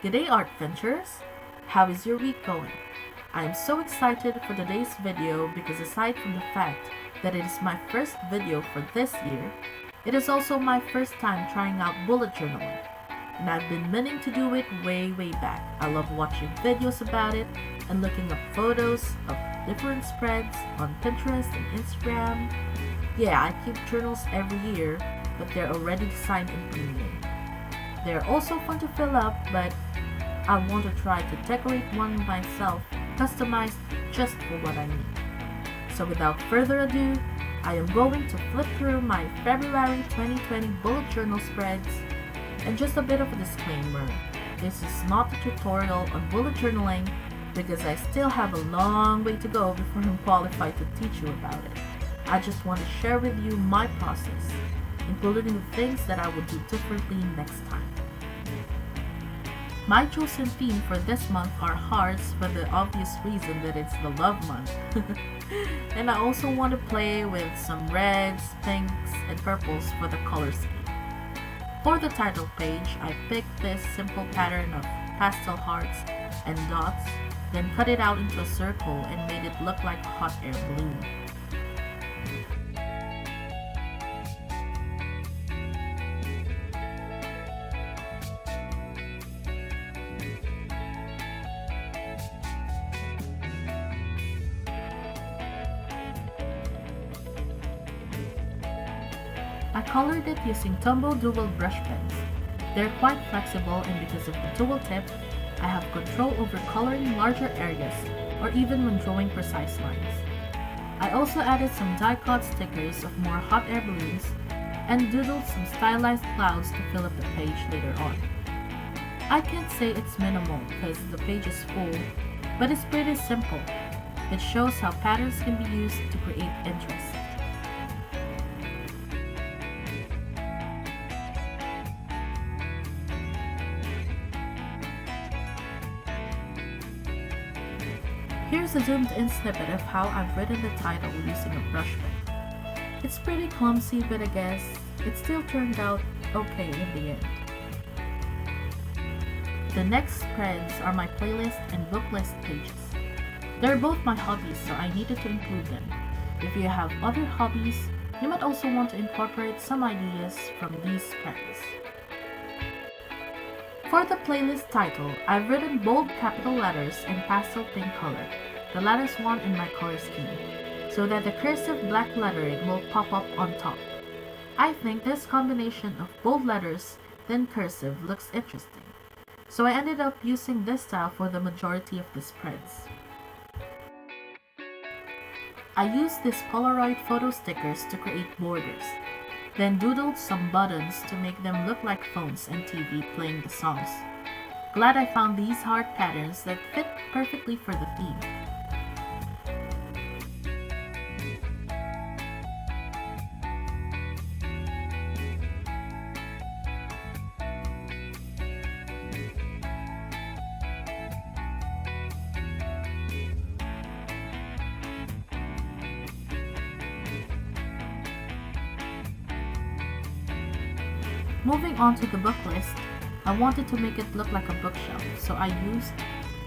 G'day Artventurers! How is your week going? I am so excited for today's video because aside from the fact that it is my first video for this year, it is also my first time trying out bullet journaling. And I've been meaning to do it way back. I love watching videos about it and looking up photos of different spreads on Pinterest and Instagram. Yeah, I keep journals every year, but they're already designed in premium. They're also fun to fill up, but I want to try to decorate one myself, customized just for what I need. So without further ado, I am going to flip through my February 2020 bullet journal spreads. And just a bit of a disclaimer, this is not a tutorial on bullet journaling because I still have a long way to go before I'm qualified to teach you about it. I just want to share with you my process, including the things that I would do differently next time. My chosen theme for this month are hearts for the obvious reason that it's the love month. And I also want to play with some reds, pinks, and purples for the color scheme. For the title page, I picked this simple pattern of pastel hearts and dots, then cut it out into a circle and made it look like a hot air balloon. I colored it using Tombow dual brush pens. They're quite flexible, and because of the dual tip, I have control over coloring larger areas or even when drawing precise lines. I also added some die-cut stickers of more hot air balloons and doodled some stylized clouds to fill up the page later on. I can't say it's minimal because the page is full, but it's pretty simple. It shows how patterns can be used to create interest. Here's a zoomed-in snippet of how I've written the title using a brush pen. It's pretty clumsy, but I guess it still turned out okay in the end. The next spreads are my playlist and book list pages. They're both my hobbies, so I needed to include them. If you have other hobbies, you might also want to incorporate some ideas from these spreads. For the playlist title, I've written bold capital letters in pastel pink color, the lattice one in my color scheme, so that the cursive black lettering will pop up on top. I think this combination of bold letters then cursive looks interesting, so I ended up using this style for the majority of the spreads. I used these Polaroid photo stickers to create borders, then doodled some buttons to make them look like phones and TV playing the songs. Glad I found these heart patterns that fit perfectly for the theme. Moving on to the book list, I wanted to make it look like a bookshelf, so I used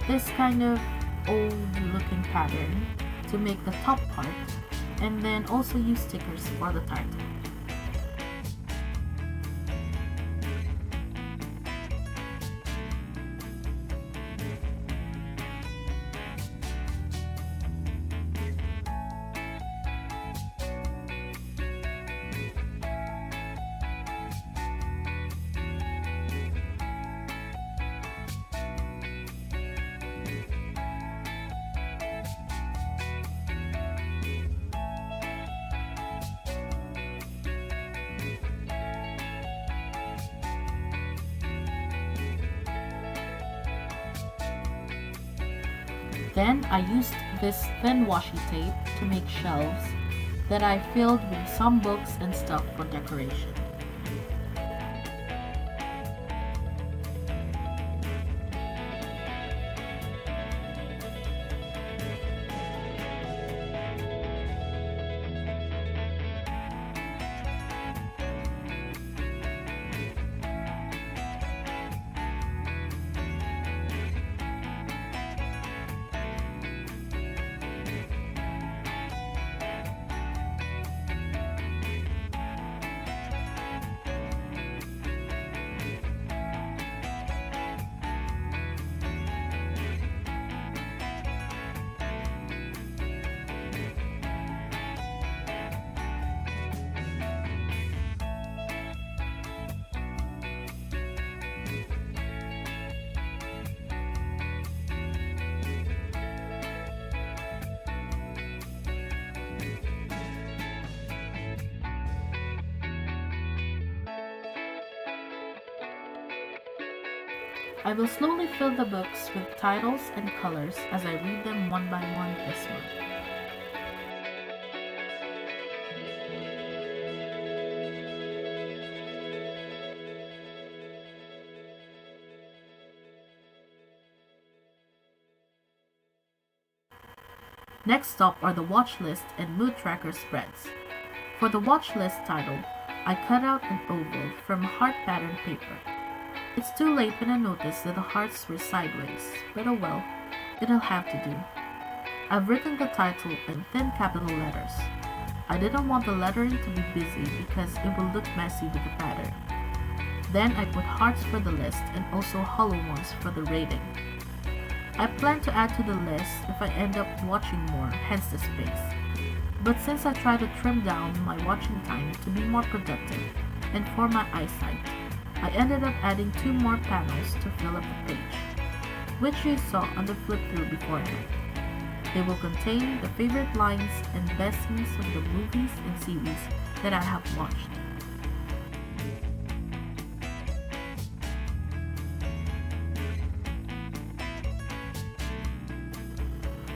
this kind of old looking pattern to make the top part, and then also use stickers for the title. Then I used this thin washi tape to make shelves that I filled with some books and stuff for decoration. I will slowly fill the books with titles and colors as I read them one by one this month. Next up are the Watchlist and Mood Tracker spreads. For the Watchlist title, I cut out an oval from heart pattern paper. It's too late when I noticed that the hearts were sideways, but oh well, it'll have to do. I've written the title in thin capital letters. I didn't want the lettering to be busy because it will look messy with the pattern. Then I put hearts for the list and also hollow ones for the rating. I plan to add to the list if I end up watching more, hence the space. But since I try to trim down my watching time to be more productive and for my eyesight, I ended up adding 2 more panels to fill up the page, which you saw on the flip through beforehand. They will contain the favorite lines and best scenes of the movies and series that I have watched.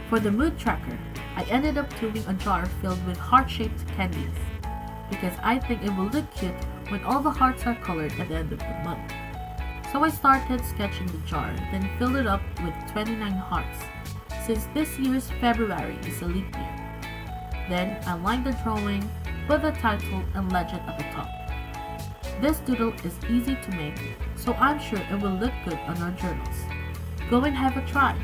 For the mood tracker, I ended up doing a jar filled with heart-shaped candies because I think it will look cute when all the hearts are colored at the end of the month. So I started sketching the jar, then filled it up with 29 hearts, since this year's February is a leap year. Then I lined the drawing, put the title and legend at the top. This doodle is easy to make, so I'm sure it will look good on our journals. Go and have a try!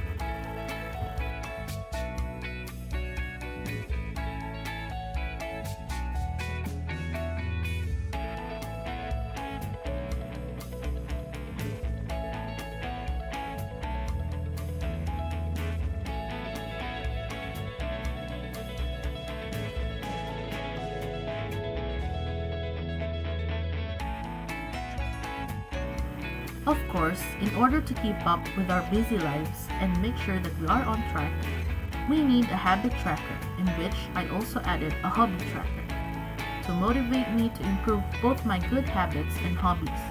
Of course, in order to keep up with our busy lives and make sure that we are on track, we need a habit tracker in which I also added a hobby tracker to motivate me to improve both my good habits and hobbies.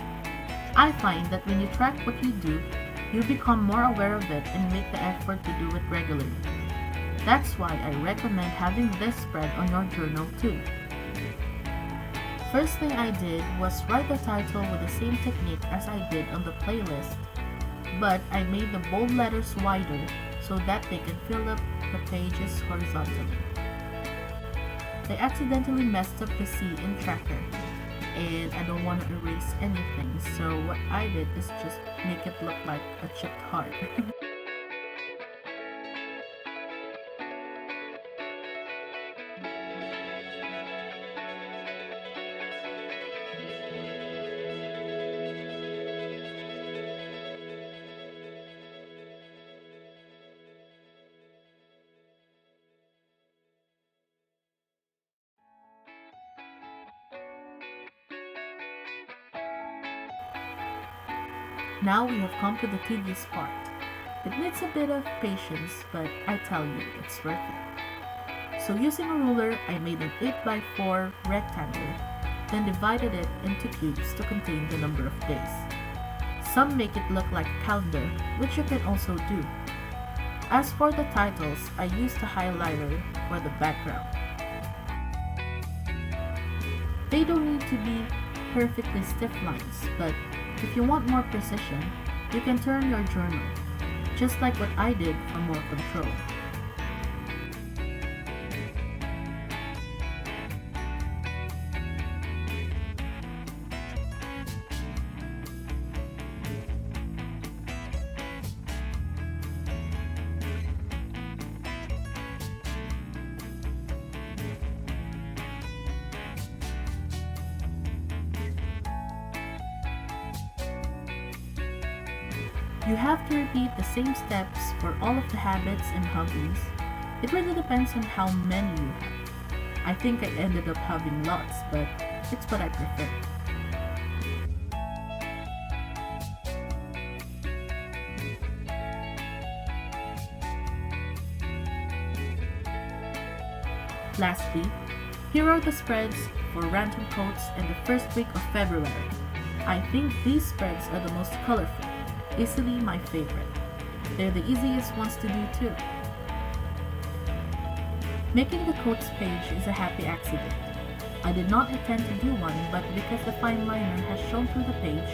I find that when you track what you do, you become more aware of it and make the effort to do it regularly. That's why I recommend having this spread on your journal too. First thing I did was write the title with the same technique as I did on the playlist, but I made the bold letters wider so that they can fill up the pages horizontally. I accidentally messed up the C in tracker, and I don't want to erase anything, so what I did is just make it look like a chipped heart. Now we have come to the tedious part. It needs a bit of patience, but I tell you, it's worth it. So using a ruler, I made an 8x4 rectangle, then divided it into cubes to contain the number of days. Some make it look like a calendar, which you can also do. As for the titles, I used a highlighter for the background. They don't need to be perfectly stiff lines, but if you want more precision, you can turn your journal, just like what I did for more control. You have to repeat the same steps for all of the habits and hobbies. It really depends on how many you have. I think I ended up having lots, but it's what I prefer. Lastly, here are the spreads for random quotes in the first week of February. I think these spreads are the most colorful. easily my favorite. They're the easiest ones to do too. Making the quotes page is a happy accident. I did not intend to do one, but because the fine liner has shown through the page,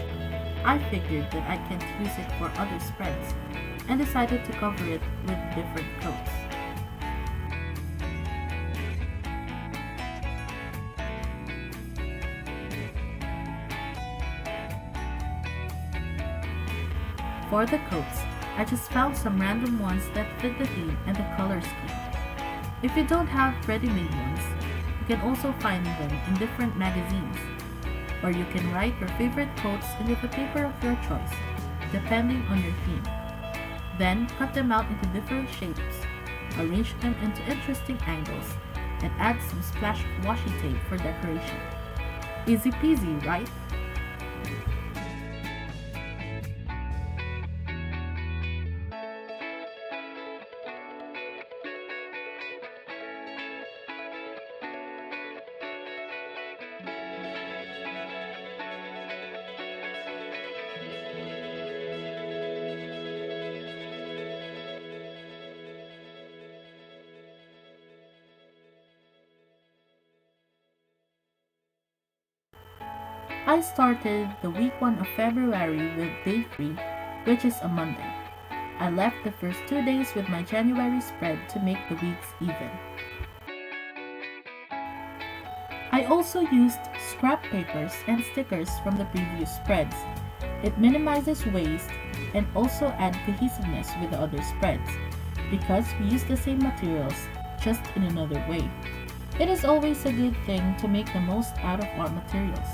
I figured that I can't use it for other spreads and decided to cover it with different quotes. For the coats, I just found some random ones that fit the theme and the color scheme. If you don't have ready-made ones, you can also find them in different magazines, or you can write your favorite quotes into the paper of your choice, depending on your theme. Then cut them out into different shapes, arrange them into interesting angles, and add some splash of washi tape for decoration. Easy peasy, right? I started the week 1 of February with day 3, which is a Monday. I left the first 2 days with my January spread to make the weeks even. I also used scrap papers and stickers from the previous spreads. It minimizes waste and also adds cohesiveness with the other spreads, because we use the same materials, just in another way. It is always a good thing to make the most out of our materials.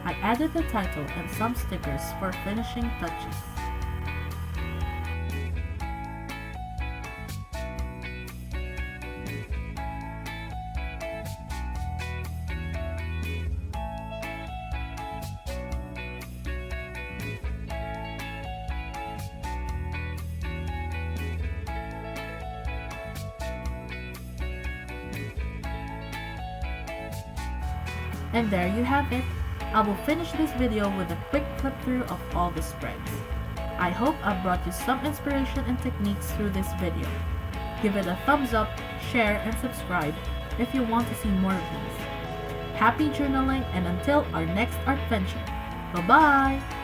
I added the title and some stickers for finishing touches. And there you have it. I will finish this video with a quick clip through of all the spreads. I hope I brought you some inspiration and techniques through this video. Give it a thumbs up, share, and subscribe if you want to see more of these. Happy journaling, and until our next art venture. Bye-bye!